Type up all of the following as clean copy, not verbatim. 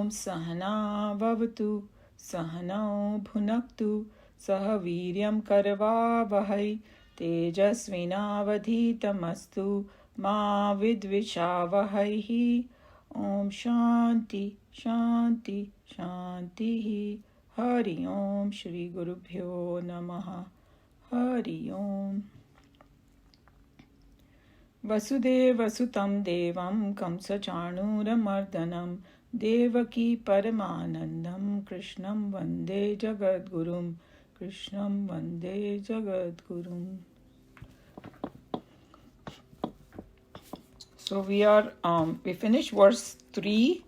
Om Sahana Vavatu Sahanao Bhunaktu Saha Viryam Karvavahai Tejasvinavadhitamastu Ma Vidvishavahai. Om Shanti Shanti Shanti. Hari Om Shri Gurubhyo Namaha. Hari Om. Vasudeva Sutam Devam Kamsa Chanuramardanam Devaki Paramanandam Krishnam Vande Jagadgurum. Krishnam Vande Jagadgurum. So we finished verse 3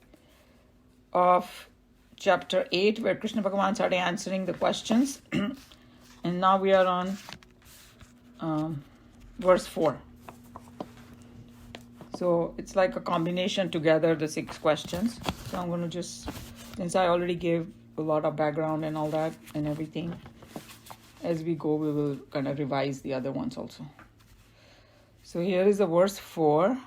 of chapter 8 where Krishna Bhagavan started answering the questions. And now we are on verse 4. So it's like a combination together, the 6 questions. So I'm going to since I already gave a lot of background and all that and everything, as we go, we will kind of revise the other ones also. So here is the verse 4.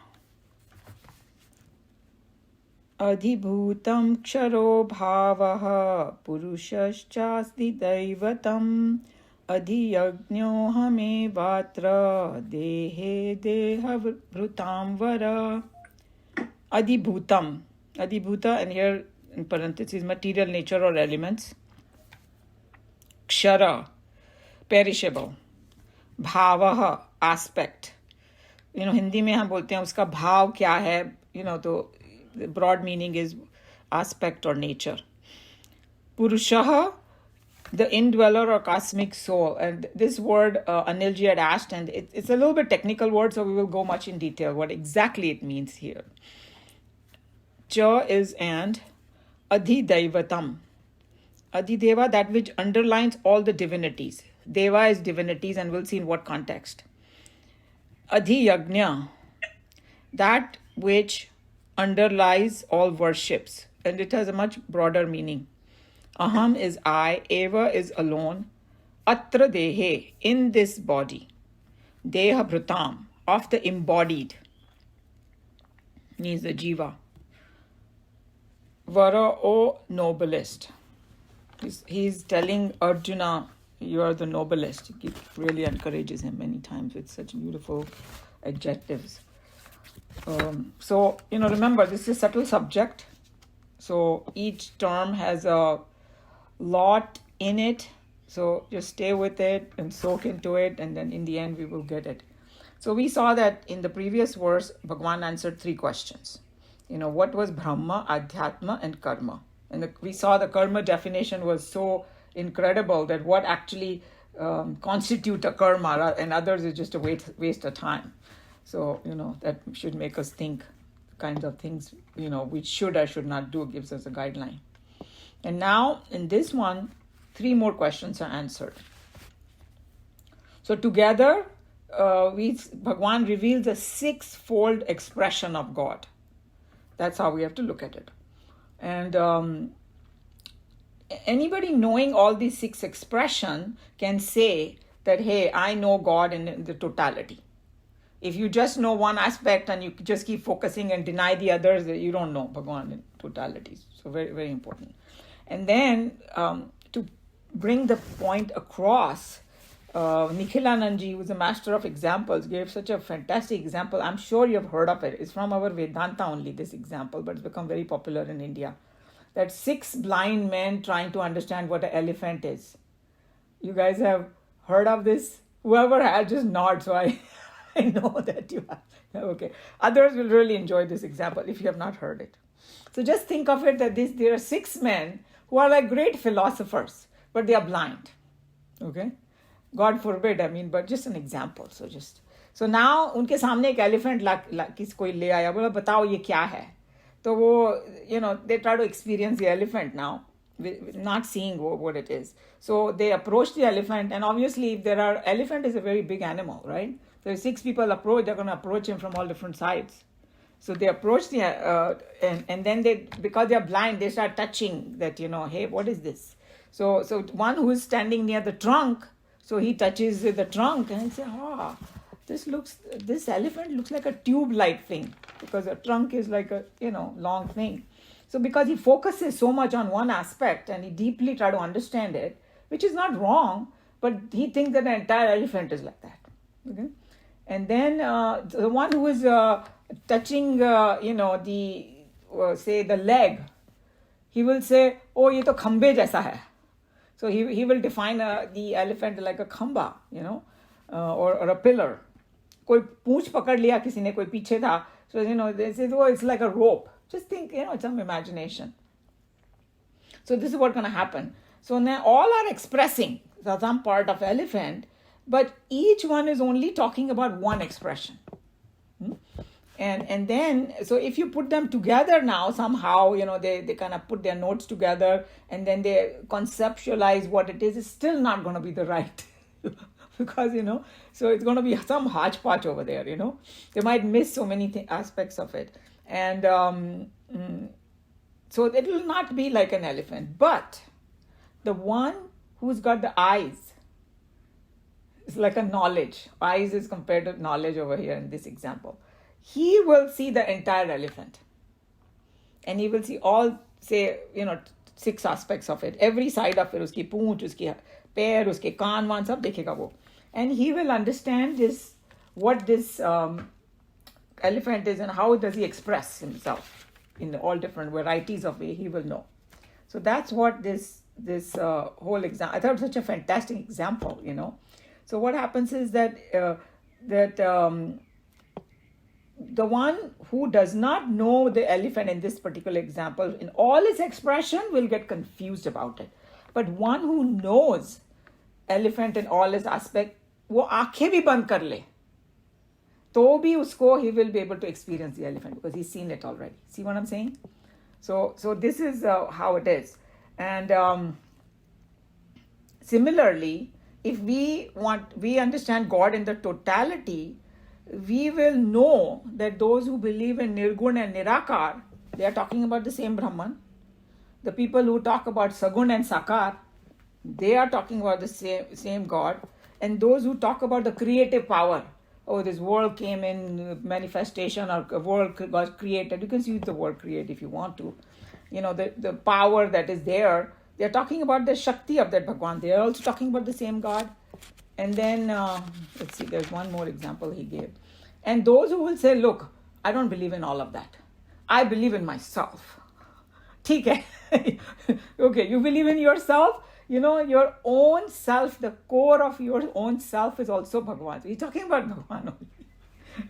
Adhibhutam ksharo bhavaha purushashchasti daivatam adhiyajño hame vatra dehe deha vrutam vara. Adhibhutam. Adhibhuta, and here in parentheses, material nature or elements. Kshara, perishable. Bhavaha, aspect. Hindi में हम बोलते हैं उसका भाव क्या है, तो the broad meaning is aspect or nature. Purushaha, the indweller or cosmic soul. And this word Anilji had asked, and it's a little bit technical word, so we will go much in detail what exactly it means here. Cha is and, Adhidaivatam. Adhideva, that which underlines all the divinities. Deva is divinities, and we'll see in what context. Adhiyajna, that which underlies all worships, and it has a much broader meaning. Aham is I, Eva is alone, Atra Dehe, in this body, Deha Bhrutam, of the embodied, means the Jiva. Vara, O noblest. He's telling Arjuna, you are the noblest. He really encourages him many times with such beautiful adjectives. So, remember, this is a subtle subject. So each term has a lot in it. So just stay with it and soak into it. And then in the end, we will get it. So we saw that in the previous verse, Bhagavan answered 3 questions. What was Brahma, Adhyatma, and Karma? And we saw the Karma definition was so incredible that what actually constitute a karma and others is just a waste of time. So, that should make us think kinds of things, we should or should not do, gives us a guideline. And now, in this one, 3 more questions are answered. So together, Bhagavan reveals a 6-fold expression of God. That's how we have to look at it. And anybody knowing all these 6 expressions can say that, hey, I know God in the totality. If you just know one aspect and you just keep focusing and deny the others, you don't know Bhagavan in totality. So very, very important. And then to bring the point across, Nikhilanandji, who is a master of examples, gave such a fantastic example. I'm sure you have heard of it. It's from our Vedanta only, this example, but it's become very popular in India. That 6 blind men trying to understand what an elephant is. You guys have heard of this? Whoever has, just nod, so I know that you have. Okay. Others will really enjoy this example if you have not heard it. So just think of it that there are 6 men who are like great philosophers, but they are blind. Okay. God forbid, but just an example. So now unke सामने एक elephant कोई ले आया, बोला बताओ ये क्या है? तो वो, they try to experience the elephant now, not seeing what it is. So they approach the elephant, and obviously if elephant is a very big animal, right? So if 6 people approach, they're going to approach him from all different sides. So they approach and then because they're blind, they start touching that, hey, what is this? So one who is standing near the trunk, so he touches the trunk and he says, this elephant looks like a tube-like thing, because a trunk is like a, long thing. So because he focuses so much on one aspect and he deeply try to understand it, which is not wrong, but he thinks that the entire elephant is like that. Okay, and then the one who is touching, the say the leg, he will say, "Oh, ये तो खंबे जैसा है." So he will define the elephant like a khamba, or a pillar. कोई पूंछ पकड़ लिया किसी ने, कोई पीछे था. So they say, "Oh, it's like a rope." Just think, it's some imagination. So this is what's going to happen. So now all are expressing some part of elephant, but each one is only talking about one expression. And then, so if you put them together now, somehow, they kind of put their notes together and then they conceptualize what it is, it's still not going to be the right. Because, so it's going to be some hodgepodge over there, They might miss so many aspects of it. And so it will not be like an elephant. But the one who's got the eyes is like a knowledge. Eyes is compared to knowledge over here in this example. He will see the entire elephant. And he will see all, say, 6 aspects of it. Every side of it, uski poonch, uski pair, uske kaan, wan, sab dekhega wo. And he will understand what this elephant is and how does he express himself in all different varieties of way, he will know. So that's what this whole example, I thought it was such a fantastic example, So what happens is that the one who does not know the elephant in this particular example, in all its expression, will get confused about it. But one who knows elephant in all its aspect, वो आँखें भी बंद कर ले, तो भी उसको, he will be able to experience the elephant because he's seen it already. See what I'm saying? So this is how it is. And similarly, if we understand God in the totality, we will know that those who believe in Nirgun and Nirakar, they are talking about the same Brahman. The people who talk about Sagun and Sakar, they are talking about the same God. And those who talk about the creative power, this world came in manifestation, or a world was created. You can use the word create if you want to. The power that is there. They're talking about the Shakti of that Bhagwan. They're also talking about the same God. And then, let's see, there's one more example he gave. And those who will say, look, I don't believe in all of that. I believe in myself. ठीक है. Okay, you believe in yourself? Your own self, the core of your own self is also Bhagwan. So he's talking about Bhagwan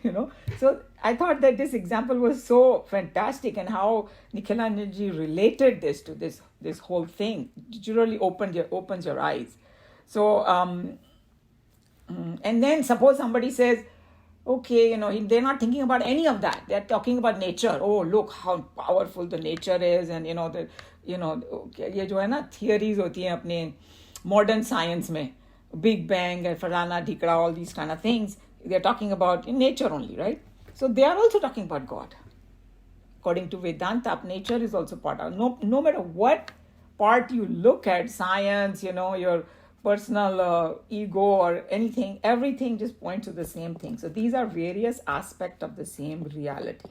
only. So I thought that this example was so fantastic, and how Nikhilanji related this to this whole thing. It really opens your eyes. So, and then suppose somebody says, okay, they're not thinking about any of that. They're talking about nature. Oh, look how powerful the nature is, and ये जो है ना theories होती हैं अपने modern science में, Big Bang and फलाना ढिकड़ा, all these kind of things. They're talking about nature only, right? So they are also talking about God. According to Vedanta, nature is also part of. No matter what part you look at, science, your personal ego or anything, everything just points to the same thing. So these are various aspects of the same reality.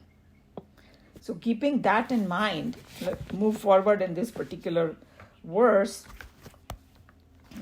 So keeping that in mind, let's move forward in this particular verse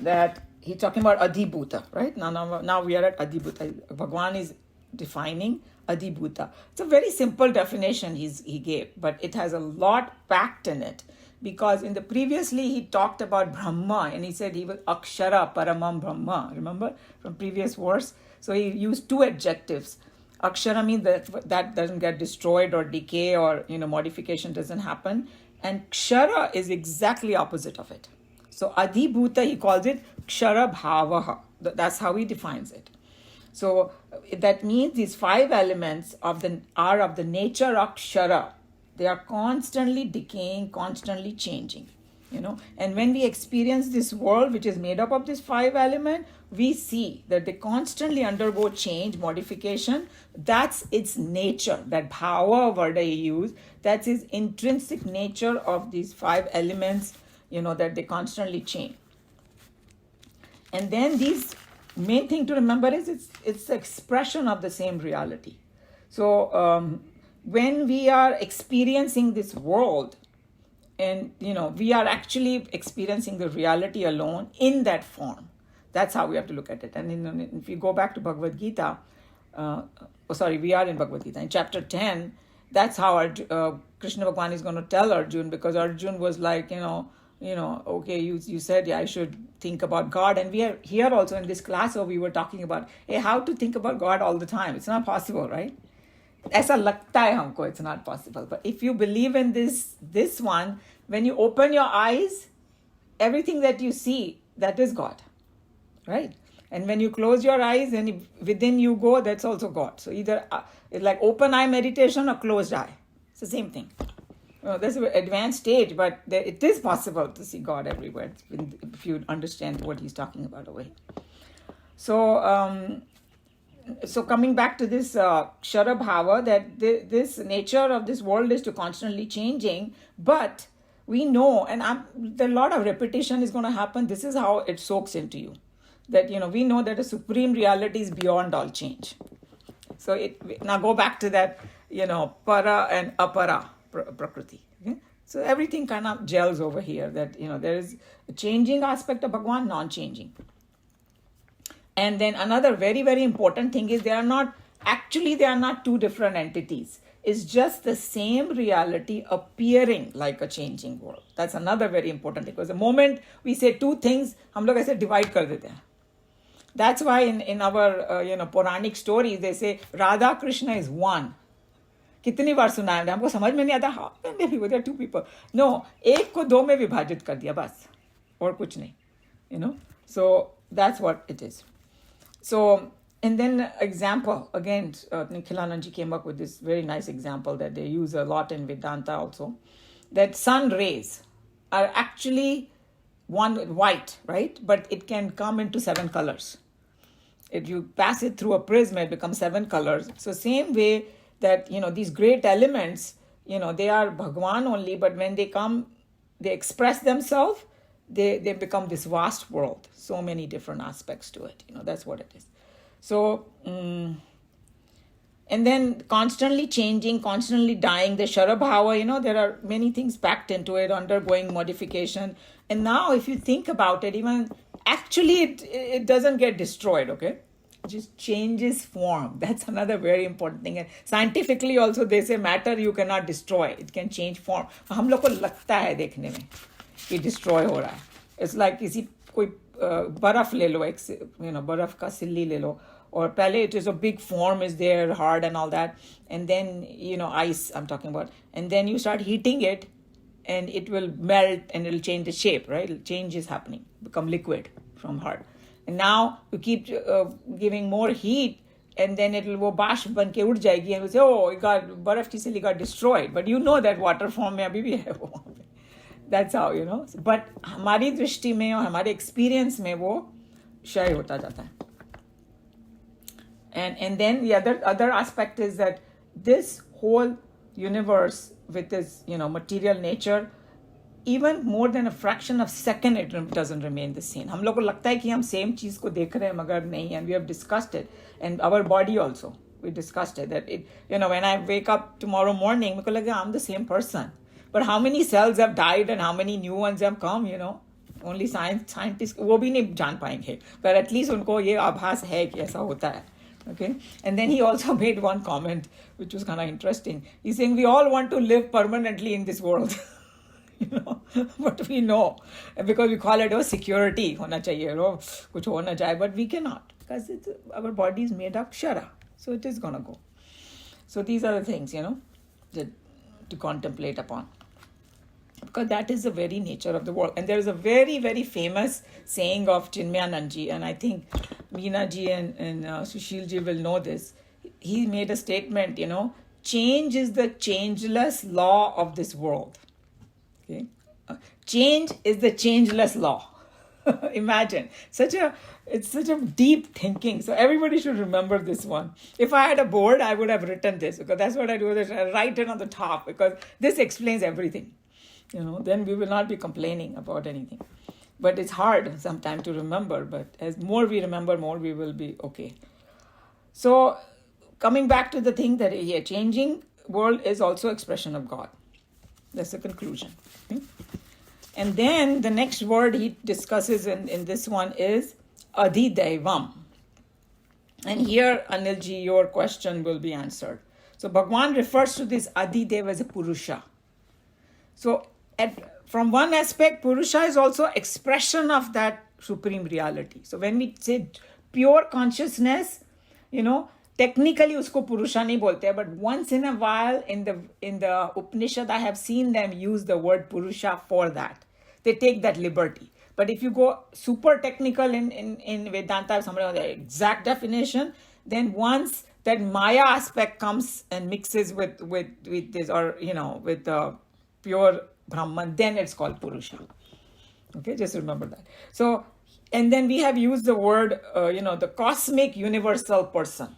that he's talking about Adhibhuta, right? Now we are at Adhibhuta. Bhagwan is defining Adhibhuta. It's a very simple definition he gave, but it has a lot packed in it. Because in the previously he talked about Brahma, and he said he was Akshara Paramam Brahma. Remember from previous verse? So he used 2 adjectives. Akshara means that doesn't get destroyed or decay or modification doesn't happen. And Kshara is exactly opposite of it. So Adhibhuta, he calls it Kshara Bhavaha. That's how he defines it. So that means these 5 elements are of the nature of Kshara. They are constantly decaying, constantly changing, And when we experience this world, which is made up of these 5 elements, we see that they constantly undergo change, modification. That's its nature. That bhava word I use, that's its intrinsic nature of these 5 elements, that they constantly change. And then these main thing to remember is it's the expression of the same reality. So when we are experiencing this world, and we are actually experiencing the reality alone in that form. That's how we have to look at it. And if you go back to Bhagavad Gita, we are in Bhagavad Gita in chapter 10. That's how Krishna Bhagavan is going to tell Arjun, because Arjun was like, okay, you said, yeah, I should think about God. And we are here also in this class where we were talking about, hey, how to think about God all the time. It's not possible, right? ऐसा लगता है हमको, it's not possible. But if you believe in this one, when you open your eyes, everything that you see, that is God, right? And when you close your eyes and within you go, that's also God. So either it's like open eye meditation or closed eye. It's the same thing. That's an advanced stage, but it is possible to see God everywhere if you understand what he's talking about over here. So coming back to this Kshara Bhava, that this nature of this world is to constantly changing, but we know, and a lot of repetition is going to happen. This is how it soaks into you. That, we know that a supreme reality is beyond all change. So now go back to that, para and apara prakriti. Okay? So everything kind of gels over here, that, there is a changing aspect of Bhagwan, non-changing. And then another very, very important thing is they are not two different entities. It's just the same reality appearing like a changing world. That's another very important thing. Because the moment we say two things, हम लोग ऐसे divide कर देते हैं. That's why in our Puranic stories they say Radha Krishna is one. कितनी बार सुना है हमको, समझ में नहीं आता. How can they be? There are two people. No, एक को दो में विभाजित कर दिया बस, और कुछ नहीं. So that's what it is. So, and then example, again, Nikhilananji came up with this very nice example that they use a lot in Vedanta also, that sun rays are actually white, right? But it can come into 7 colors. If you pass it through a prism, it becomes 7 colors. So same way that, these great elements, they are Bhagwan only, but when they come, they express themselves, they become this vast world. So many different aspects to it. That's what it is. So, and then constantly changing, constantly dying, the Kshara Bhava, there are many things packed into it, undergoing modification. And now if you think about it, even actually it doesn't get destroyed, okay? It just changes form. That's another very important thing. And scientifically also they say matter you cannot destroy. It can change form. हम लोग को लगता है देखने में कि destroy हो रहा है. It's like किसी कोई बर्फ ले लो, बर्फ का सिल्ली ले लो, और पहले it is a big form is there, hard and all that, and then ice I'm talking about, and then you start heating it and it will melt and it'll change the shape, right? Change is happening, become liquid from hard, and now you keep giving more heat and then it will वो बाष्प बन के उड़ जाएगी, and we say, oh, it got बर्फ की सिल्ली got destroyed, but that water form में अभी भी है वो. That's how, but हमारी दृष्टि में और हमारे experience में वो क्षय होता जाता है. And then the other aspect is that this whole universe with its material nature, even more than a fraction of second it doesn't remain the same. हम लोग को लगता है कि हम same चीज को देख रहे हैं, मगर नहीं, and we have discussed it, and our body also, we discussed it, that it, when I wake up tomorrow morning, मेरे को लगा I'm the same person. But how many cells have died and how many new ones have come, only scientists वो भी नहीं जान पाएंगे, but at least उनको ये आभास है कि ऐसा होता है. Okay, and then he also made one comment which was kind of interesting. He's saying we all want to live permanently in this world, but we know, because we call it security होना चाहिए, कुछ होना चाहिए, but we cannot, because our body is made of kshara, so it is gonna go. So these are the things that to contemplate upon, because that is the very nature of the world. And there is a very, very famous saying of Chinmayanandji, and I think Meena ji and Sushil ji will know this. He made a statement, change is the changeless law of this world. Okay, change is the changeless law. Imagine, it's such a deep thinking. So everybody should remember this one. If I had a board, I would have written this, because that's what I do. I write it on the top, because this explains everything. Then we will not be complaining about anything. But it's hard sometimes to remember. But as more we remember, more we will be okay. So coming back to the thing that changing world is also expression of God. That's the conclusion. Okay? And then the next word he discusses in this one is Adhidevam. And here, Anilji, your question will be answered. So Bhagwan refers to this Adidev as a Purusha. So from one aspect, Purusha is also expression of that supreme reality. So when we say pure consciousness, technically usko Purusha nahi bolte, but once in a while in the Upanishad, I have seen them use the word Purusha for that. They take that liberty. But if you go super technical in Vedanta, somebody has the exact definition, then once that Maya aspect comes and mixes with this, or with the pure Brahman, then it's called Purusha. Okay, just remember that. So, and then we have used the word, the cosmic universal person,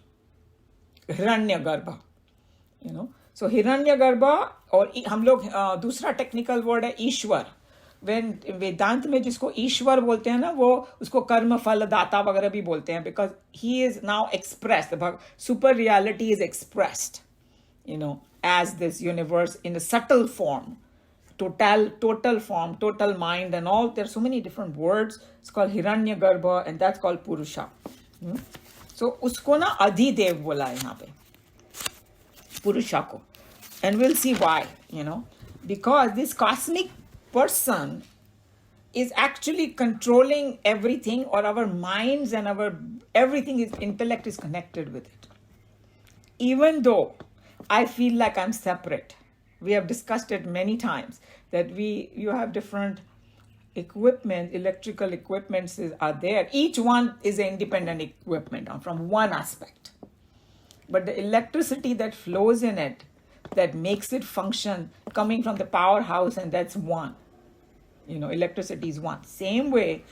Hiranyagarbha. So Hiranyagarbha, और हम लोग दूसरा technical word है ईश्वर. When वेदांत में जिसको ईश्वर बोलते हैं ना, वो उसको कर्म फल दाता वगैरह भी बोलते हैं, because he is now expressed, the super reality is expressed, as this universe in a subtle form, total form, total mind and all. There's so many different words. It's called Hiranyagarbha, and that's called Purusha. So उसको ना अधिदेव बोला है यहाँ पे, Purusha को. And we'll see why, because this cosmic person is actually controlling everything, or our minds and our everything is intellect is connected with it. Even though I feel like I'm separate, we have discussed it many times that you have different equipment, electrical equipments are there. Each one is an independent equipment from one aspect, but the electricity that flows in it, that makes it function, coming from the powerhouse, and that's one. Electricity is one. Same way.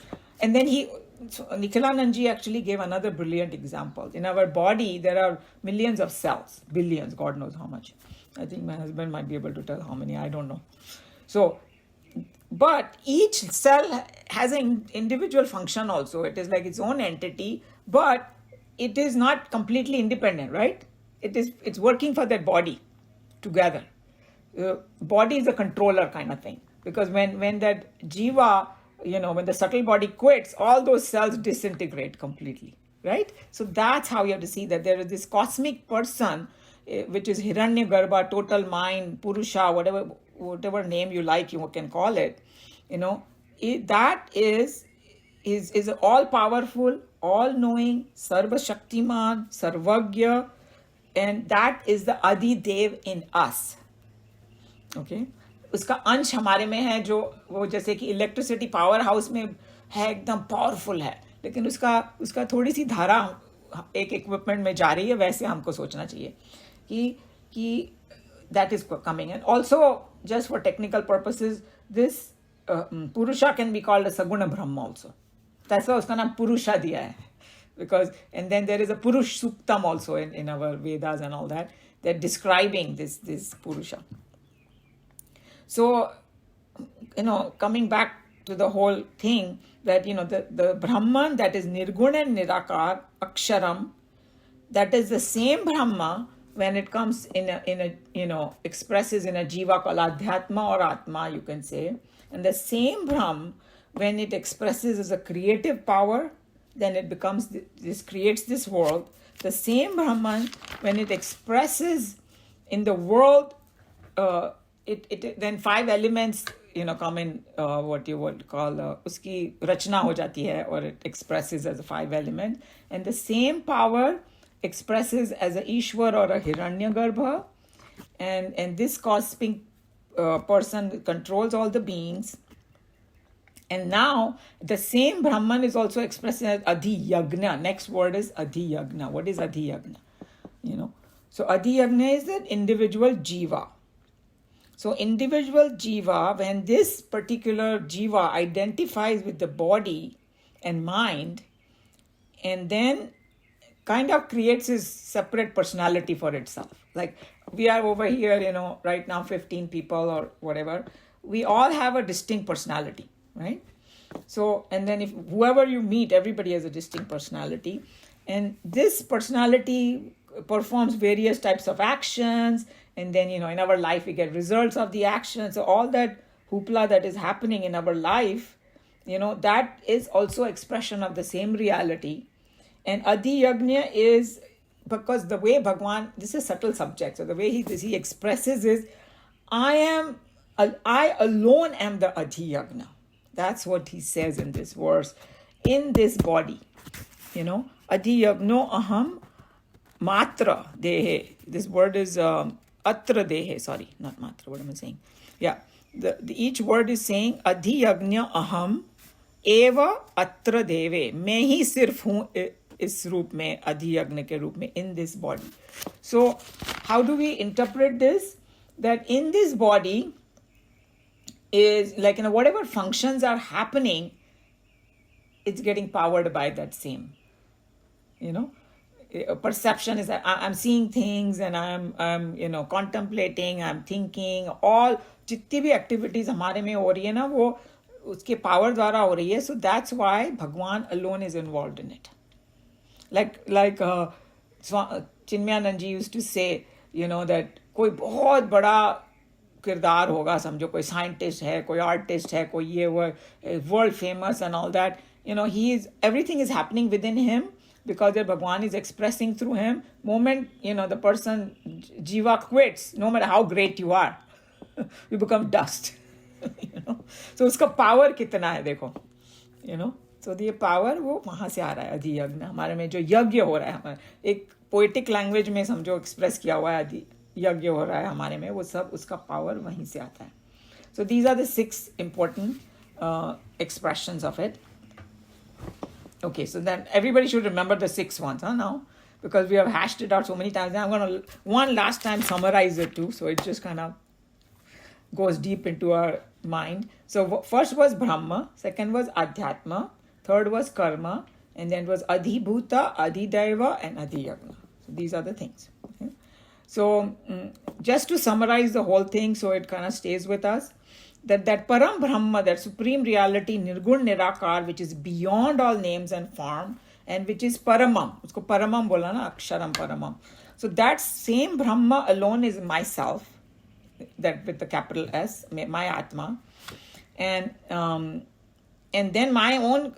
And then Nikhilanandji actually gave another brilliant example. In our body, there are millions of cells, billions, God knows how much. I think my husband might be able to tell how many, I don't know. So, but each cell has an individual function also. It is like its own entity, but it is not completely independent, right? It's working for that body together. Body is a controller kind of thing, because when that jiva, when the subtle body quits, all those cells disintegrate completely, right? So that's how you have to see that there is this cosmic person, which is Hiranyagarbha, total mind, Purusha, whatever name you like, you can call it. That is all powerful, all knowing, Sarva Shaktiman, Sarvagya, and that is the Adidev in us. Okay? उसका अंश हमारे में है, जो वो जैसे कि electricity power house में है, एकदम पावरफुल है, लेकिन उसका थोड़ी सी धारा एक इक्विपमेंट में जा रही है, वैसे हमको सोचना चाहिए कि that is coming. And also, just for technical purposes, this Purusha can be called a Saguna Brahma also. That's why उसका नाम Purusha दिया है. Because, and then there is a Purush Suktam also in our Vedas and all that. They're describing this Purusha. So, coming back to the whole thing, that, the Brahman that is Nirguna and Nirakar, Aksharam, that is the same Brahma when it comes in a expresses in a jiva called Adhyatma or Atma, you can say. And the same Brahma, when it expresses as a creative power, then it becomes, creates this world. The same Brahman, when it expresses in the world, then 5 elements, come in, what you would call, uski rachna ho jati hai, or it expresses as a 5 element. And the same power expresses as a Ishwar or a Hiranyagarbha. And this cosmic person controls all the beings. And now, the same Brahman is also expressed as Adhi Yagna. Next word is Adhi Yagna. What is Adhi Yagna? So Adhi Yagna is an individual jiva. So individual jiva, when this particular jiva identifies with the body and mind, and then kind of creates his separate personality for itself. Like we are over here, right now 15 people or whatever. We all have a distinct personality. Right? So, and then if whoever you meet, everybody has a distinct personality. And this personality performs various types of actions. And then, in our life, we get results of the action. So all that hoopla that is happening in our life, that is also expression of the same reality. And Adi Yagna is, because the way Bhagwan, this is a subtle subject. So the way he expresses is, I alone am the Adi Yagna. That's what he says in this verse. In this body, Adi Yagno aham matra dehe. This word is atra dehe. Sorry, not matra. What am I saying? Yeah, each word is saying Adi Yagna aham eva atra deve. मैं ही सिर्फ हूँ इस रूप में, Adi Yagna के रूप में, in this body. So how do we interpret this? That in this body is like, whatever functions are happening, it's getting powered by that same. Perception is that I'm seeing things and I'm contemplating, I'm thinking, all जितनी भी activities हमारे में हो रही है ना, वो उसके power द्वारा हो रही है. So that's why Bhagwan alone is involved in it. Like Chinmayanand ji used to say, that कोई बहुत बड़ा किरदार होगा, समझो कोई साइंटिस्ट है, कोई आर्टिस्ट है, कोई ये वो world famous and all that, everything is happening within him because the Bhagwan is expressing through him. Moment the person jiva quits, no matter how great you are, you become dust. So उसका power कितना है देखो, so the power वो वहाँ से आ रहा है. अधि यज्ञ हमारे में जो यज्ञ हो रहा है, हमारे एक पोएटिक लैंग्वेज में समझो एक्सप्रेस किया हुआ है, अधि यज्ञ हो रहा है हमारे में, वो सब उसका पावर वहीं से आता है. So these are the 6 important expressions of it. Okay, so then everybody should remember the 6 ones now, because we have hashed it out so many times. Now I'm going to one last time summarize it too, so it just kind of goes deep into our mind. So first was Brahma, second was Adhyatma, third was Karma, and then it was Adhibhuta, Adhidaiva, and Adhiyagna. So these are the things. Okay? So just to summarize the whole thing, so it kind of stays with us, that Param Brahma, that supreme reality, Nirgun Nirakar, which is beyond all names and form, and which is Paramam. Usko Paramam bola na, Aksharam Paramam. So that same Brahma alone is myself, that with the capital S, my Atma. And then my own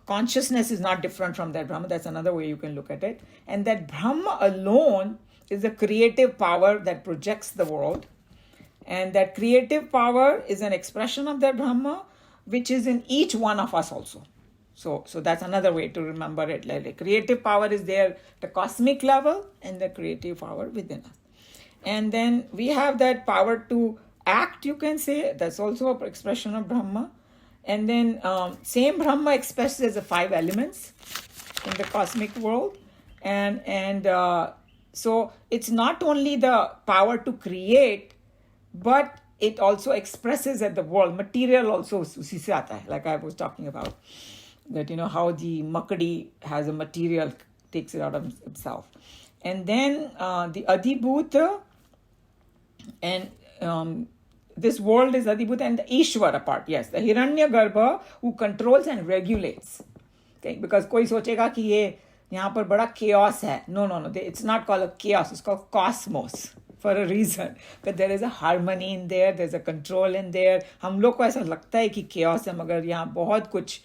consciousness is not different from that Brahma. That's another way you can look at it. And that Brahma alone is the creative power that projects the world. And that creative power is an expression of that Brahma, which is in each one of us also. So that's another way to remember it. Like the creative power is there, the cosmic level, and the creative power within us. And then we have that power to act, you can say. That's also an expression of Brahma. And then same Brahma expressed as the 5 elements in the cosmic world. And so it's not only the power to create, but it also expresses at the world. Material also usi se aata hai, like I was talking about. That, how the makadi has a material, takes it out of itself. And then the Adhibhuta, and this world is Adhibhuta, and the Ishvara part, yes, the Hiranyagarbha who controls and regulates. Okay, because koi sochega ki ye yahan par bada chaos hai. No, it's not called a chaos, it's called cosmos. For a reason, but there is a harmony in there, there's a control in there. हम लोग को ऐसा लगता है कि chaos है, मगर यहाँ बहुत कुछ,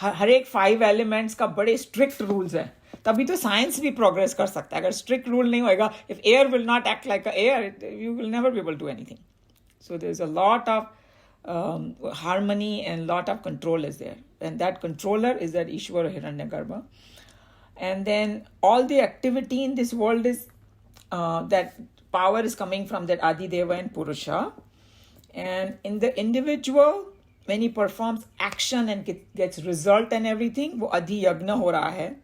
हर एक 5 elements का बड़े strict rules है. तभी तो science भी progress कर सकता है. अगर strict rule नहीं होएगा, if air will not act like a air, you will never be able to do anything. So there's a lot of harmony and lot of control is there. And that controller is that Ishvara Hiranyagarbha. And then all the activity in this world is that power is coming from that Adideva and Purusha. And in the individual, when he performs action and gets result and everything, वो Adhi Yagna हो रहा है.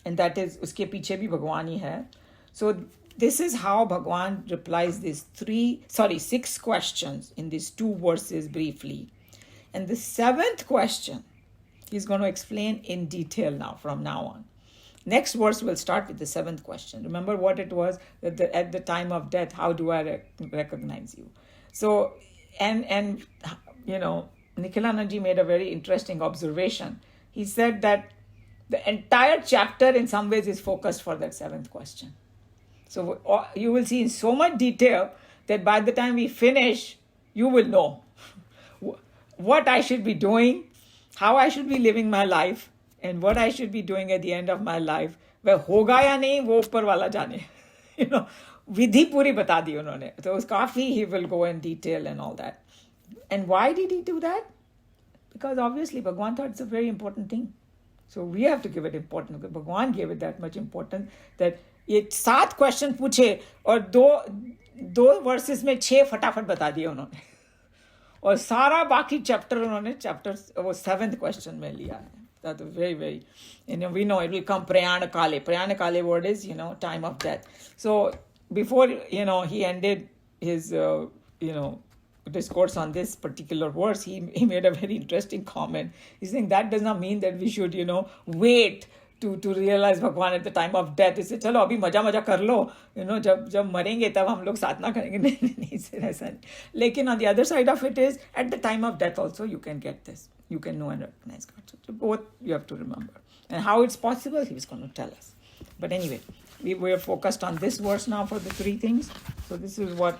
And that is, उसके पीछे भी भगवान ही है. So this is how Bhagwan replies these 6 questions in these 2 verses briefly. And the 7th question, he's going to explain in detail now, from now on. Next verse will start with the 7th question. Remember what it was at the time of death, how do I recognize you? So, and Nikhilanand ji made a very interesting observation. He said that the entire chapter in some ways is focused for that seventh question. So you will see in so much detail that by the time we finish, you will know what I should be doing, how I should be living my life, and what I should be doing at the end of my life. वह होगा या नहीं वो ऊपर वाला जाने. You know, विधि पूरी बता दी उन्होंने. So it's काफी he will go in detail and all that. And why did he do that? Because obviously Bhagwan thought it's a very important thing. So we have to give it importance. Bhagwan gave it that much importance that ये 7 question पूछे और दो versus में 6 फटाफट बता दिए उन्होंने और सारा बाकी चैप्टर उन्होंने चैप्टर वो 7th क्वेश्चन में लिया है. That is very, very, we know it will come prayana kale word is, time of death. So before, he ended his, discourse on this particular verse, he made a very interesting comment. He's saying that does not mean that we should, wait to realize Bhagwan at the time of death. He said, चलो अभी मजा कर लो, जब मरेंगे तब हम लोग साधना करेंगे. नहीं ऐसा नहीं. लेकिन on the other side of it is, at the time of death also you can get this. You can know and recognize God. So both you have to remember. And how it's possible, he was going to tell us. But anyway, we are focused on this verse now for the 3 things. So this is what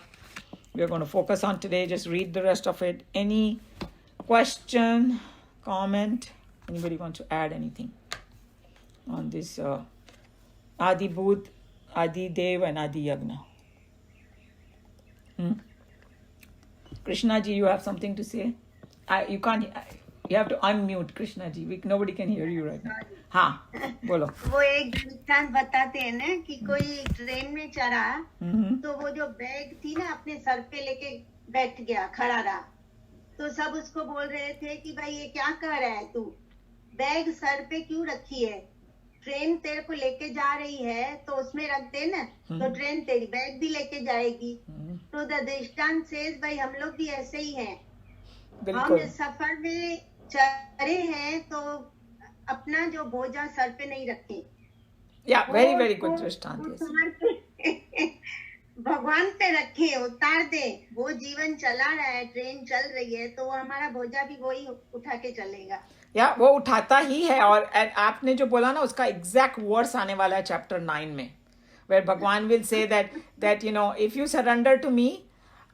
we are going to focus on today. Just read the rest of it. Any question, comment? Anybody want to add anything on this Adi Bhut, Adi Dev and Adi Yagna? Krishna ji, you have something to say? You can't. You have to unmute, Krishna ji. Nobody can hear you right now. हाँ, बोलो. वो एक दृष्टांत बताते हैं ना कि कोई ट्रेन में चढ़ा तो वो जो बैग थी ना अपने सर पे लेके बैठ गया, खड़ा रहा. तो सब उसको बोल रहे थे कि भाई ये क्या कर रहा है तू, बैग सर पे क्यों रखी है, ट्रेन तेरे को लेके जा रही है तो उसमें रख दे ना, तो ट्रेन तेरी बैग भी लेके जाएगी. तो द दृष्टांत सेज भाई हम लोग भी ऐसे ही हैं. हम इस सफर में चढ़े हैं तो अपना जो बोझा सर पे नहीं रखें. Yeah, very, very good दृष्टांत. भगवान पे रखे, उतार दे. वो जीवन चला रहा है, ट्रेन चल रही है तो वो हमारा बोझा भी वही उठा के चलेगा. वो उठाता ही है. और आपने जो बोला ना उसका एग्जैक्ट वर्स आने वाला है चैप्टर 9 में, where भगवान will say that if you surrender to me,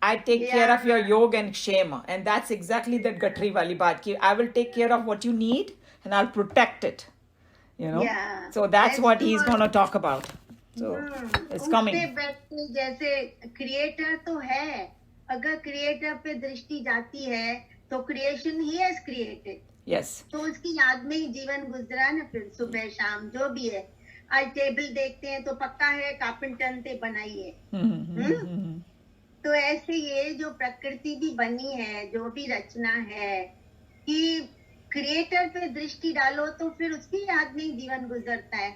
I take care of your yoga and kshema. And that's exactly that Gatri wali baat ki I will take care of what you need and I'll protect it. Yeah, so that's what he's going to talk about. So it's coming. जैसे creator तो है, अगर creator पे दृष्टि जाती है तो creation he has created. Yes. तो उसकी याद में ही जीवन गुजरा ना, फिर सुबह शाम जो भी है. आज टेबल देखते हैं तो पक्का है कारपेंटर ने बनाई है. तो ऐसे ये जो प्रकृति भी बनी है, जो भी रचना है, कि क्रिएटर पे दृष्टि डालो तो फिर उसकी याद में जीवन गुजरता है.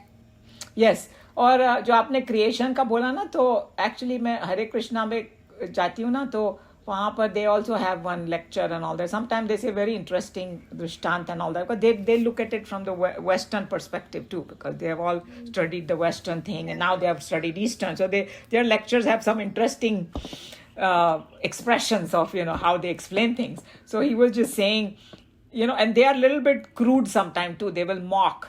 यस. और जो आपने क्रिएशन का बोला ना, तो एक्चुअली मैं हरे कृष्णा में जाती हूँ ना, तो वहाँ पर they also have one lecture and all that. Sometimes they say very interesting दृष्टांत and all that, because they look at it from the Western perspective too, because they have all studied the Western thing and now they have studied Eastern. So their lectures have some interesting expressions of how they explain things. So he was just saying, and they are a little bit crude sometimes too. They will mock.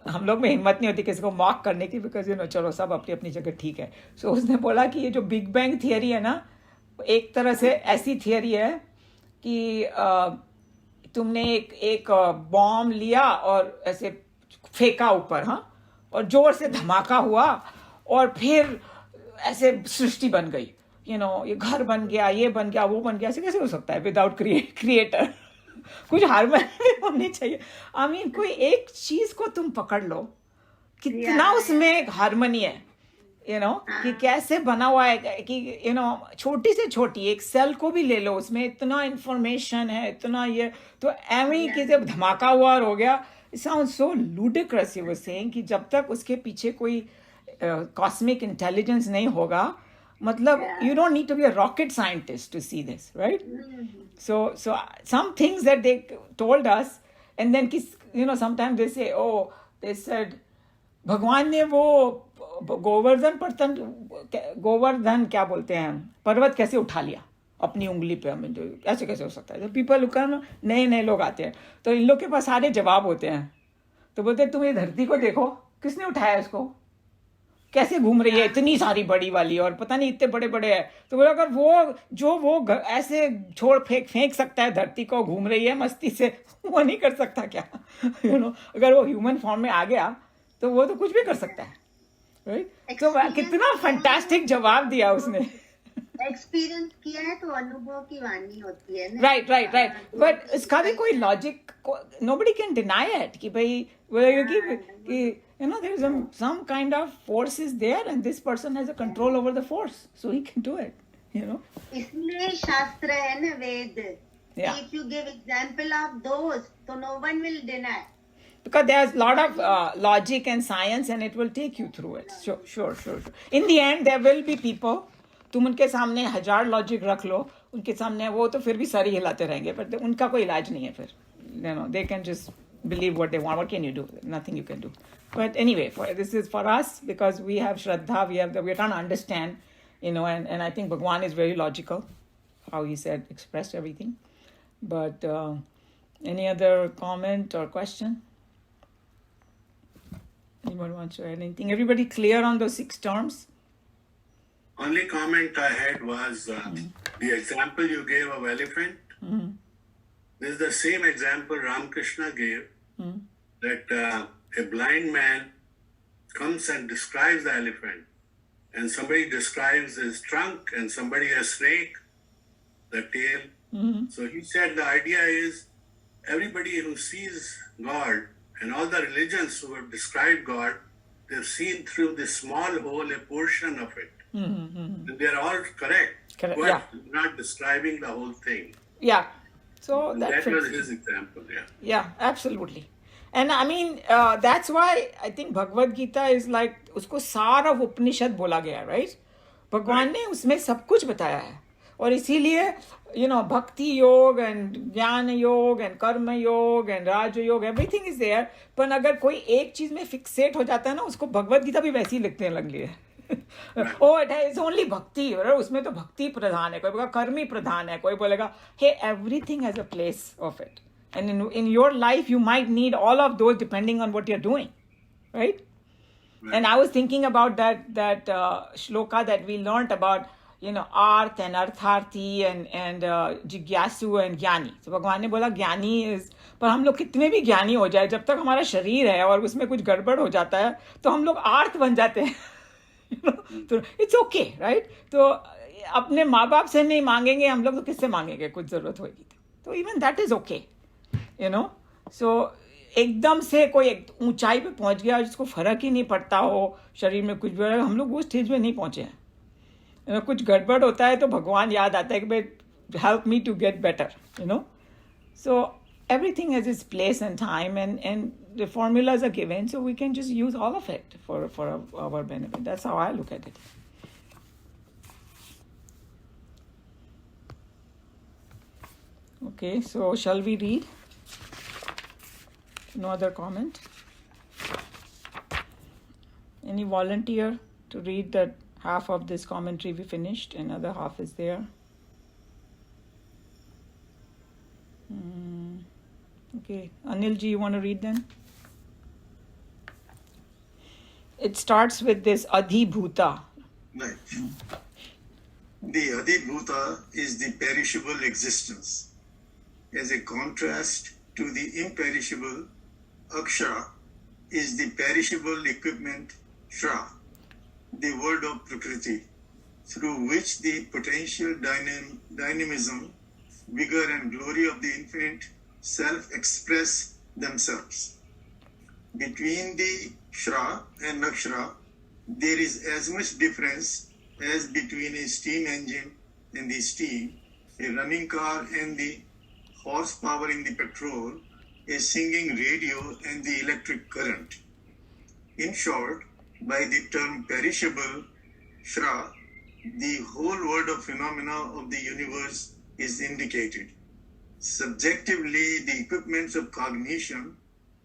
हम लोग में हिम्मत नहीं होती किसी को mock करने की, बिकॉज चलो सब अपनी अपनी जगह ठीक है. सो उसने बोला कि ये जो बिग बैंग थियरी है ना, एक तरह से ऐसी थियरी है कि तुमने एक बॉम्ब लिया और ऐसे फेंका ऊपर, और जोर से धमाका हुआ और फिर ऐसे सृष्टि बन गई. ये घर बन गया, ये बन गया, वो बन गया. ऐसे कैसे हो सकता है विदाउट क्रिएटर? कुछ हार्मनी होनी चाहिए. कोई एक चीज को तुम पकड़ लो, कितना उसमें हार्मनी है, कि कैसे बना हुआ है, कि छोटी से छोटी एक सेल को भी ले लो, उसमें इतना इंफॉर्मेशन है, इतना ये. तो एवं कि जब धमाका हुआ और हो गया, it sounds so ludicrous. He was saying कि जब तक उसके पीछे कोई कॉस्मिक इंटेलिजेंस नहीं होगा, मतलब you don't need to be a rocket scientist to see this, right? So some things that they told us, and then sometimes they say, they said भगवान ने वो गोवर्धन क्या बोलते हैं, पर्वत कैसे उठा लिया, अपनी उंगली पे हमें जो ऐसे कैसे हो सकता है. जब पीपल नए नए लोग आते हैं तो इन लोग के पास सारे जवाब होते हैं. तो बोलते तुम ये धरती को देखो, किसने उठाया इसको, कैसे घूम रही है, इतनी सारी बड़ी वाली और पता नहीं इतने बड़े बड़े है. तो बोला अगर वो ऐसे छोड़ फेंक सकता है धरती को, घूम रही है मस्ती से, वो नहीं कर सकता क्या? अगर वो ह्यूमन फॉर्म में आ गया तो वो तो कुछ भी कर सकता है. राइट. तो कितना फैंटास्टिक जवाब दिया उसने. एक्सपीरियंस किया है तो अनुभव की वाणी होती है ना. राइट. बट इसका भी कोई logic, nobody can deny it कि भाई कि there is some kind of force is there and this person has a control over the force, so he can do it. इसलिए शास्त्र है ना, वेद. Yeah. If you give example of those, so no one will deny. Because there's a lot of logic and science and it will take you through it. Sure. In the end, there will be people, तुम उनके सामने 1000 logic रख लो, उनके सामने वो तो फिर भी सर ही हिलाते रहेंगे, but उनका कोई इलाज नहीं है फिर. They can just believe what they want. What can you do? Nothing you can do. But anyway, this is for us because we have Shraddha, we're trying to understand, and I think Bhagwan is very logical, how he said, expressed everything. But any other comment or question? Anyone wants to add anything? Everybody clear on those 6 terms? Only comment I had was the example you gave of elephant. Mm-hmm. This is the same example Ramakrishna gave, that a blind man comes and describes the elephant, and somebody describes his trunk, and somebody a snake, the tail. Mm-hmm. So he said the idea is everybody who sees God and all the religions who have described God, they've seen through this small hole a portion of it. Mm-hmm. And they're all correct, but yeah. not describing the whole thing. Yeah. So that was his example, yeah. Yeah, absolutely. And I mean, that's why I think Bhagavad Gita is like, उसको सारा उपनिषद बोला गया, right? भगवान ने उसमें सब कुछ बताया है. और इसीलिए भक्ति योग एंड ज्ञान योग एंड कर्म योग एंड राज योग, एवरीथिंग इज देयर. पर अगर कोई एक चीज में फिक्सेट हो जाता है ना, उसको भगवद गीता भी वैसे ही लिखने लग लिए. इट इज ओनली भक्ति, उसमें तो भक्ति प्रधान है, कोई बोलेगा कर्मी प्रधान है, कोई बोलेगा hey everything has a place of it. And in your life, you might need all of those depending on what you're doing, right? And I was thinking about that shloka that we learnt about, arth and artharthi and jigyasu and jnani. So भगवान ने बोला ज्ञानी is, पर हम लोग कितने भी ज्ञानी हो जाए, जब तक हमारा शरीर है और उसमें कुछ गड़बड़ हो जाता है तो हम लोग आर्थ बन जाते हैं. तो इट्स ओके, राइट? तो अपने माँ बाप से नहीं मांगेंगे हम लोग तो किससे मांगेंगे, कुछ जरूरत होगी तो इवन दैट इज ओके. सो एकदम से कोई ऊंचाई पे पहुंच गया जिसको फर्क ही नहीं पड़ता हो शरीर में कुछ भी, हम लोग उस स्टेज में नहीं पहुंचे हैं. कुछ गड़बड़ होता है तो भगवान याद आता है कि भाई help me to get better. So everything has its place and time, and the formulas are given, so we can just use all of it for our benefit. That's how I look at it. Okay, so shall we read? No other comment? Any volunteer to read that half of this commentary we finished, another half is there? Okay, Anil ji, you want to read then? It starts with this Adhibhuta. Right. The Adhibhuta is the perishable existence. As a contrast to the imperishable, Akshara is the perishable equipment, Shra, the word of Prakriti, through which the potential dynamism, vigor and glory of the infinite self express themselves. Between the Shra and Nakshara, there is as much difference as between a steam engine and the steam, a running car and the horsepower in the petrol, a singing radio and the electric current. In short, by the term perishable, Shra, the whole world of phenomena of the universe is indicated. Subjectively, the equipments of cognition,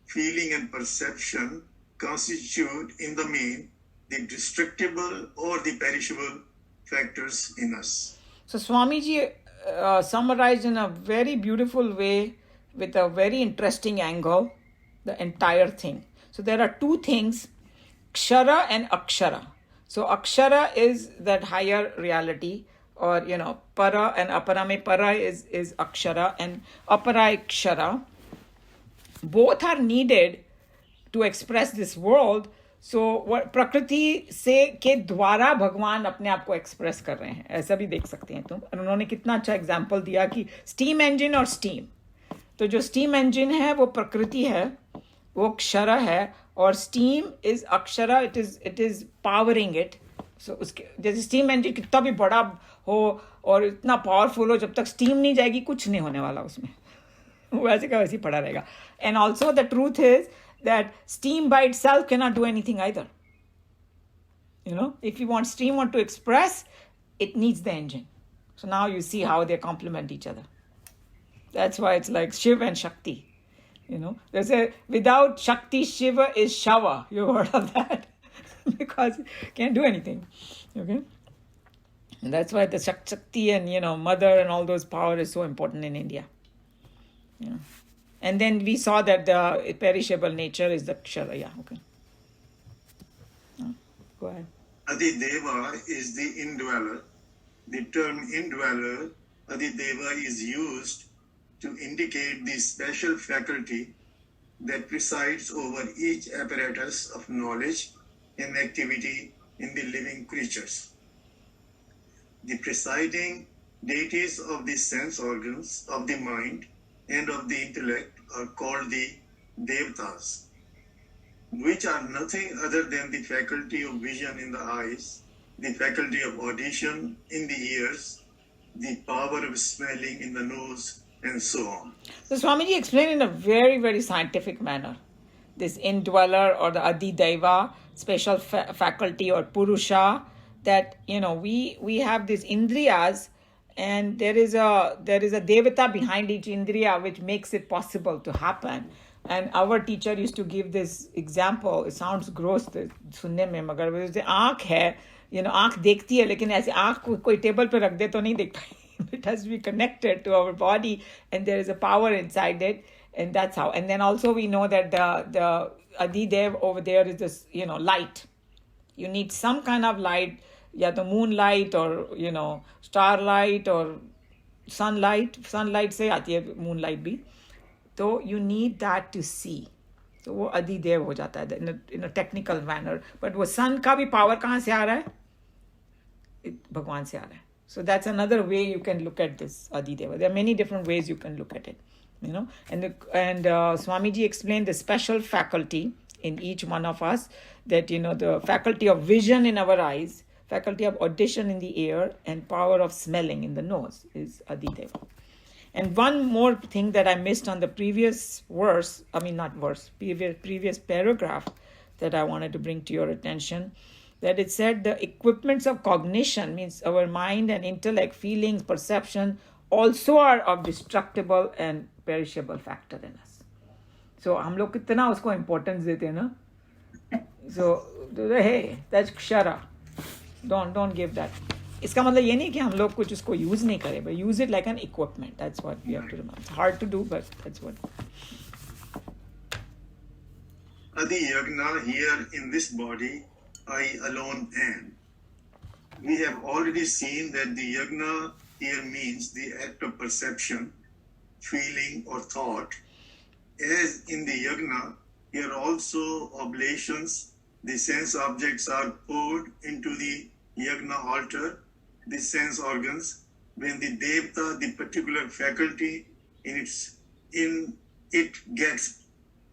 feeling and perception constitute in the main the destructible or the perishable factors in us. So Swamiji summarized in a very beautiful way with a very interesting angle, the entire thing. So there are two things, Kshara and Akshara. So Akshara is that higher reality, or Para and Apara. Mein Para is Akshara and Apara is Kshara. Both are needed to express this world. So what प्रकृति से के द्वारा भगवान अपने आप को express कर रहे हैं, ऐसा भी देख सकते हैं तुम. और उन्होंने कितना अच्छा एग्जाम्पल दिया कि स्टीम इंजन और स्टीम. तो जो स्टीम इंजन है वो प्रकृति है, वो क्षरा है, और स्टीम इज अक्षरा. It is powering it. So उसके जैसे स्टीम इंजन कितना भी बड़ा हो और इतना पावरफुल हो, जब तक स्टीम नहीं जाएगी कुछ नहीं होने वाला उसमें. वैसे का वैसे ही पड़ा रहेगा. And also the truth is that steam by itself cannot do anything either. If you want steam to express, it needs the engine. So now you see how they complement each other. That's why it's like Shiva and Shakti. They say without Shakti, Shiva is Shava. You heard of that? Because it can't do anything. Okay? And that's why the Shakti and mother and all those power is so important in India. And then we saw that the perishable nature is the Kshara. Yeah, okay. Go ahead. Adideva is the indweller. The term indweller, Adideva, is used to indicate the special faculty that presides over each apparatus of knowledge and activity in the living creatures. The presiding deities of the sense organs of the mind and of the intellect are called the Devatas, which are nothing other than the faculty of vision in the eyes, the faculty of audition in the ears, the power of smelling in the nose, and so on. So Swamiji explained in a very, very scientific manner this indweller or the Adideva, special faculty or Purusha, that we have these Indriyas. And there is a devata behind each indriya which makes it possible to happen. And our teacher used to give this example. It sounds gross सुनने में, मगर जैसे आँख है, आँख देखती है, लेकिन ऐसे आँख कोई टेबल पे रख दे तो नहीं देख पाएगी. It has to be connected to our body, and there is a power inside it, and that's how. And then also we know that the Adidev over there is this light. You need some kind of light. या तो moonlight or starlight or sunlight से आती है moonlight भी. तो you need that to see. तो वो अधिदेव हो जाता है in a technical manner. But वो sun का भी power कहाँ से आ रहा है? भगवान से आ रहा है. So that's another way you can look at this Adideva. There are many different ways you can look at it. And Swamiji explained the special faculty in each one of us, that the faculty of vision in our eyes, faculty of audition in the ear, and power of smelling in the nose is Adideva. And one more thing that I missed on the previous previous paragraph that I wanted to bring to your attention, that it said the equipments of cognition, means our mind and intellect, feelings, perception, also are of destructible and perishable factor in us. So हम लोग कितना उसको importance देते हैं ना? So hey, that's Kshara. Don't give that. इसका मतलब ये नहीं कि हम लोग कुछ उसको use नहीं करें, but use it like an equipment. That's what we have to remember. It's hard to do, but that's what. Adi Yagna here in this body, I alone am. We have already seen that the Yagna here means the act of perception, feeling, or thought. As in the Yagna, here also oblations, the sense objects are poured into the Yagna altar, the sense organs. When the Devta, the particular faculty in it gets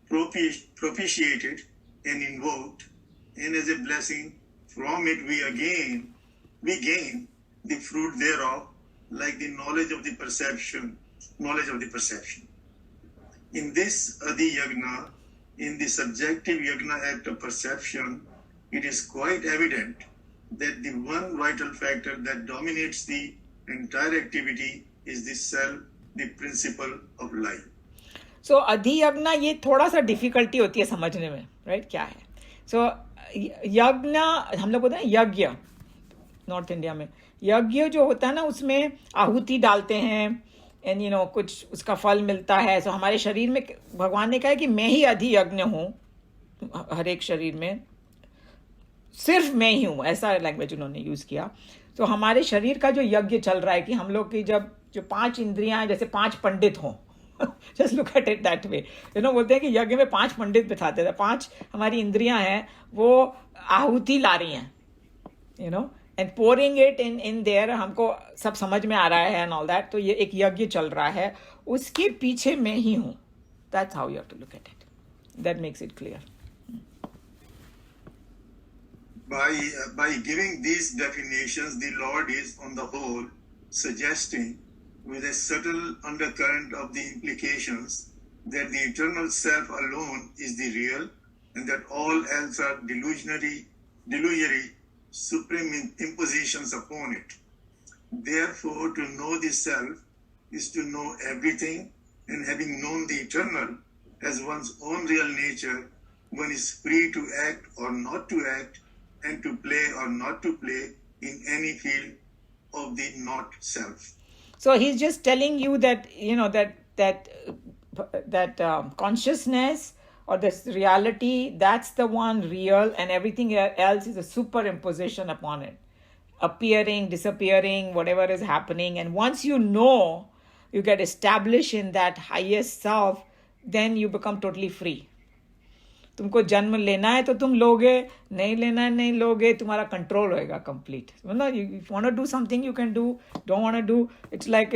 propitiated and invoked, and as a blessing from it we gain the fruit thereof, like the knowledge of the perception. In this Adi Yagna, in the subjective Yagna act of perception, it is quite evident that the one vital factor that dominates the entire activity is the self, the principle of life. So Adi Yagna, ये थोड़ा सा difficulty होती है समझने में, right? क्या है? So यज्ञ हम लोग बोलते हैं यज्ञ, नॉर्थ इंडिया में यज्ञ जो होता है ना, उसमें आहुति डालते हैं एंड कुछ उसका फल मिलता है. सो हमारे शरीर में भगवान ने कहा है कि मैं ही अधियज्ञ हूँ हर एक शरीर में, सिर्फ मैं ही हूँ, ऐसा लैंग्वेज उन्होंने यूज़ किया. तो हमारे शरीर का जो यज्ञ चल रहा है कि हम लोग की जब जो 5 इंद्रियां हैं, जैसे 5 पंडित हों, just look at it that way. बोलते हैं कि यज्ञ में 5 पंडित बिठाते थे. 5 हमारी इंद्रियां हैं, वो आहुति ला रही हैं, and pouring it in their. हमको सब समझ में आ रहा है एंड ऑल दैट. तो ये एक यज्ञ चल रहा है, उसके पीछे मैं ही हूँ. That's how you have to look at it. That makes it clear. By giving these definitions, the Lord is, on the whole, suggesting, with a subtle undercurrent of the implications, that the eternal self alone is the real, and that all else are delusory supreme impositions upon it. Therefore, to know the self is to know everything, and having known the eternal as one's own real nature, one is free to act or not to act, and to play or not to play in any field of the not self. So he's just telling you that that consciousness or this reality, that's the one real, and everything else is a superimposition upon it, appearing, disappearing, whatever is happening. And once you know, you get established in that highest self, then you become totally free. तुमको जन्म लेना है तो तुम लोगे, नहीं लेना है नहीं लोगे, तुम्हारा कंट्रोल होएगा complete. You want to do something you can do, don't want to do. It's like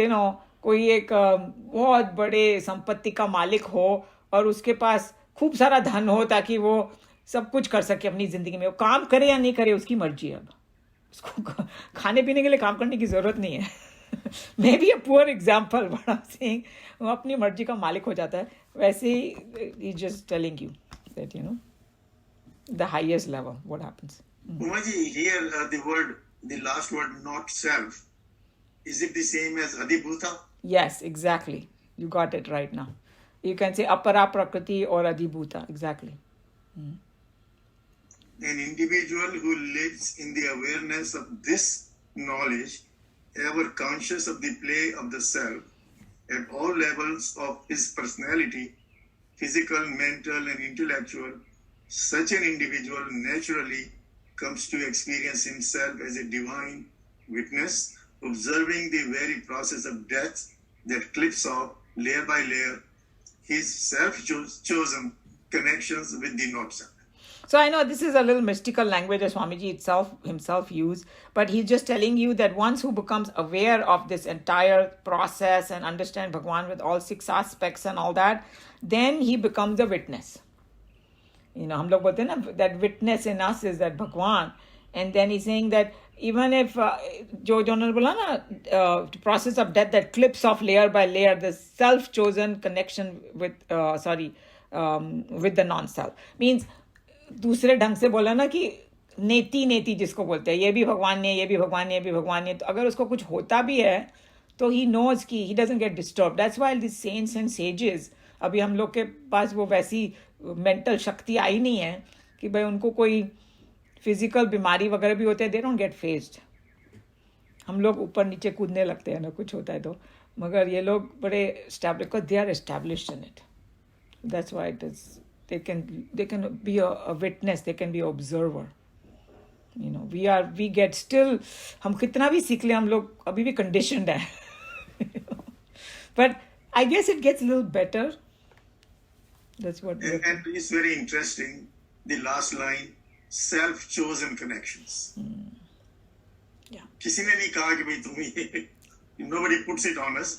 कोई एक बहुत बड़े संपत्ति का मालिक हो और उसके पास खूब सारा धन हो ताकि वो सब कुछ कर सके अपनी ज़िंदगी में. वो काम करे या नहीं करे उसकी मर्जी है. अब उसको खाने पीने के लिए काम करने की ज़रूरत नहीं है. May be a poor example, but I am saying वो अपनी मर्जी का मालिक हो जाता है. वैसे ही just telling you that the highest level, what happens. Umaji, here the last word, not self, is it the same as adibhuta? Yes, exactly. You got it right now. You can say apara prakriti or adibhuta. Exactly. An individual who lives in the awareness of this knowledge, ever conscious of the play of the self at all levels of his personality, physical, mental, and intellectual, such an individual naturally comes to experience himself as a divine witness, observing the very process of death that clips off, layer by layer, his self-chosen connections with the not-self. So I know this is a little mystical language as Swamiji himself used, but he's just telling you that once who becomes aware of this entire process and understand Bhagwan with all 6 aspects and all that, then he becomes a witness. हम लोग बोलते हैं ना, that witness in us is that Bhagwan. And then he's saying that even if जो उन्होंने बोला ना, process of death that clips off layer by layer, the self-chosen connection with with the non-self, means दूसरे ढंग से बोला ना कि नेति जिसको बोलते हैं, ये भी भगवान ने, ये भी भगवान ने, ये भी भगवान ने. तो अगर उसको कुछ होता भी है तो he knows कि he doesn't get disturbed. That's why the saints and sages, अभी हम लोग के पास वो वैसी मेंटल शक्ति आई नहीं है कि भाई उनको कोई फिजिकल बीमारी वगैरह भी होते हैं, they don't get phased. हम लोग ऊपर नीचे कूदने लगते हैं ना कुछ होता है तो, मगर ये लोग बड़े established, they are established in it. That's why it is. They can be a witness, they can be an observer. We get still, हम कितना भी सीख ले, हम लोग अभी भी conditioned है. But I guess it gets a little better. That's what. And it's very interesting, the last line, self-chosen connections. Yeah. किसी ने नहीं कहा कि भाई तुम ये, nobody puts it on us.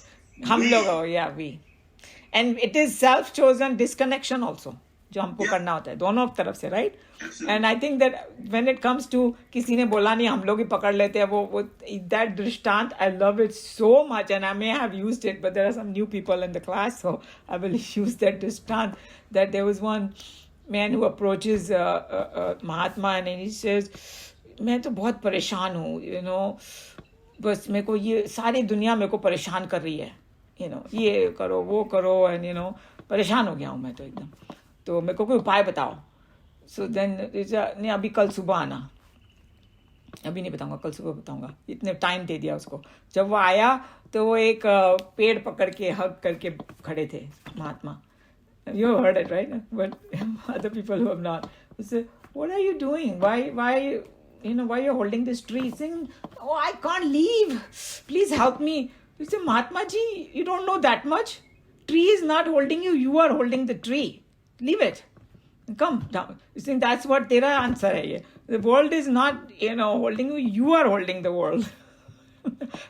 हम लोग, we. And it is self-chosen disconnection also. जो हमको करना होता है दोनों तरफ से, right. And I think that when it comes to किसी ने बोला नहीं हम लोग ही पकड़ लेते हैं वो दैट दृष्टांत, I love it so much and I may have used it, but there are some new people in the class, so I will use that दृष्टांत. That there was one man who approaches Mahatma and he says, मैं तो बहुत परेशान हूँ, बस मेरे को ये सारी दुनिया मेरे को परेशान कर रही है, ये करो वो करो, एंड परेशान हो गया हूँ मैं तो एकदम, तो मेरे को कोई उपाय बताओ. सो देन नहीं, अभी कल सुबह आना. अभी नहीं बताऊंगा, कल सुबह बताऊंगा, इतने टाइम दे दिया उसको. जब वो आया तो वो एक पेड़ पकड़ के हग करके खड़े थे महात्मा. You heard it, right? But other people who have not say, what are you doing? Why you're holding this tree? Saying, oh, I can't leave. Please help me. You say, Mahatma ji, you don't know that much. Tree is not holding you. You are holding the tree. Leave it. Come down. You think that's what tera answer hai? The world is not, holding you. You are holding the world.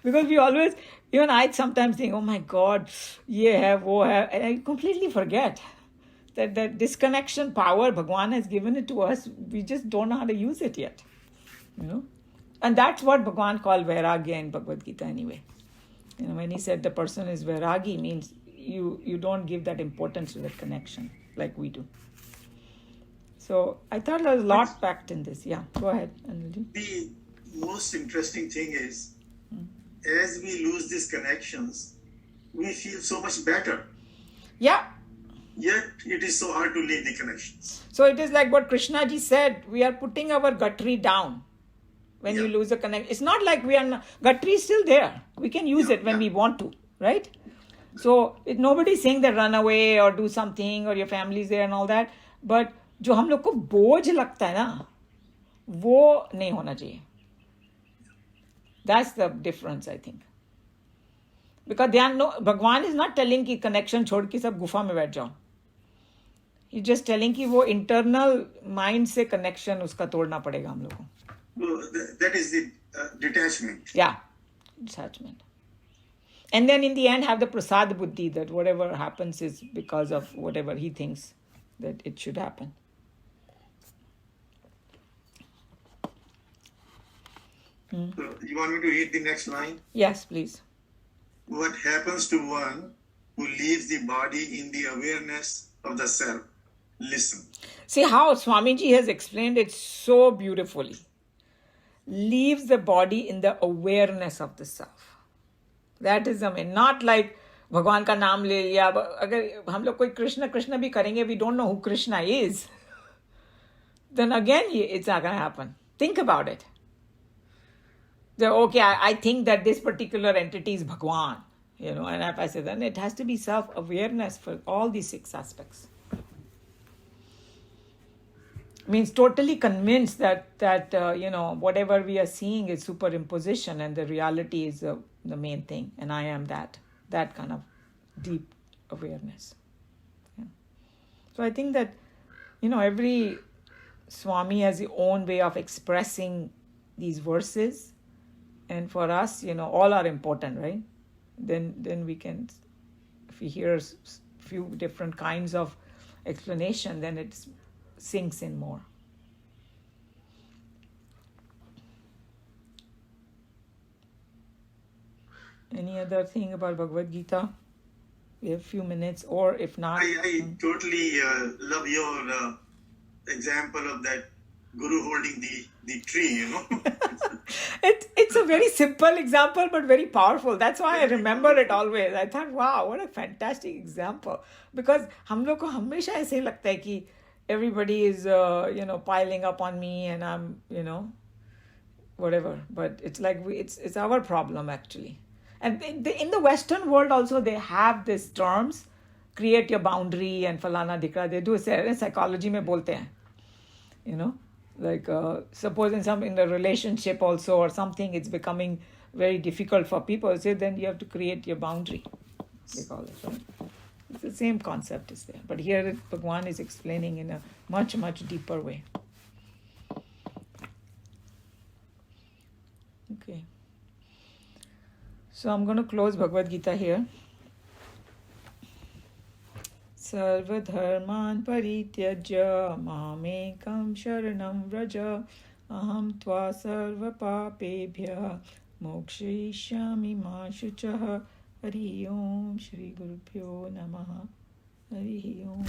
Because we always, even I sometimes think, oh my God, ye hai, wo hai, and I completely forget that disconnection power Bhagwan has given it to us. We just don't know how to use it yet, And that's what Bhagwan called Vairagya in Bhagavad Gita anyway. When he said the person is Vairagi, means you don't give that importance to that connection like we do. So I thought there was a lot packed in this. Yeah, go ahead, Anilji. The most interesting thing is, as we lose these connections, we feel so much better. Yeah. Yet it is so hard to leave the connections. So it is like what Krishna ji said, we are putting our gutri down when you lose a connection. It's not like we are not, gutri is still there. We can use it when we want to, right? So nobody is saying that run away or do something or your family is there and all that. But जो हम लोग को बोझ लगता है ना, वो नहीं होना चाहिए. That's the difference, I think. Because Bhagwan is not telling कि connection छोड़ के सब गुफा में बैठ जाओ. He's just telling कि वो internal mind से connection उसका तोड़ना पड़ेगा हम लोग को. That is the detachment. Yeah, detachment. And then in the end have the prasad buddhi that whatever happens is because of whatever he thinks that it should happen. So you want me to read the next line? Yes, please. What happens to one who leaves the body in the awareness of the self? Listen. See how Swamiji has explained it so beautifully. Leaves the body in the awareness of the self. That is not like Bhagwan ka naam le liya. Agar hum log koi Krishna bhi karenge, we don't know who Krishna is. Then again, it's not going to happen. Think about it. Okay, I think that this particular entity is Bhagwan, and if I say then it has to be self-awareness for all these 6 aspects. Means totally convinced that whatever we are seeing is superimposition and the reality is the main thing, and I am that kind of deep awareness. Yeah. So I think that every Swami has his own way of expressing these verses. And for us, all are important, right? Then we can, if we hear a few different kinds of explanation, then it sinks in more. Any other thing about Bhagavad Gita? We have a few minutes, or if not... I totally love your example of that Guru holding the tree, It's a very simple example, but very powerful. That's why I remember it always. I thought, wow, what a fantastic example. Because हम लोग को हमेशा ऐसे ही लगता है कि everybody is, piling up on me and I'm, whatever. But it's like, it's our problem actually. And in the Western world also, they have these terms, create your boundary and falana dikra. They do say, psychology में बोलते हैं, Like suppose in the relationship also or something, it's becoming very difficult for people. So then you have to create your boundary. They call it, right? It's the same concept is there. But here Bhagwan is explaining in a much, much deeper way. Okay. So I'm going to close Bhagavad Gita here. Sarvadharman parityajya mamekam sharanam vraja aham tva sarva papebhya mokshayishyami ma shuchah. Hari Om Shri Gurubhyo Namaha. Hari Om.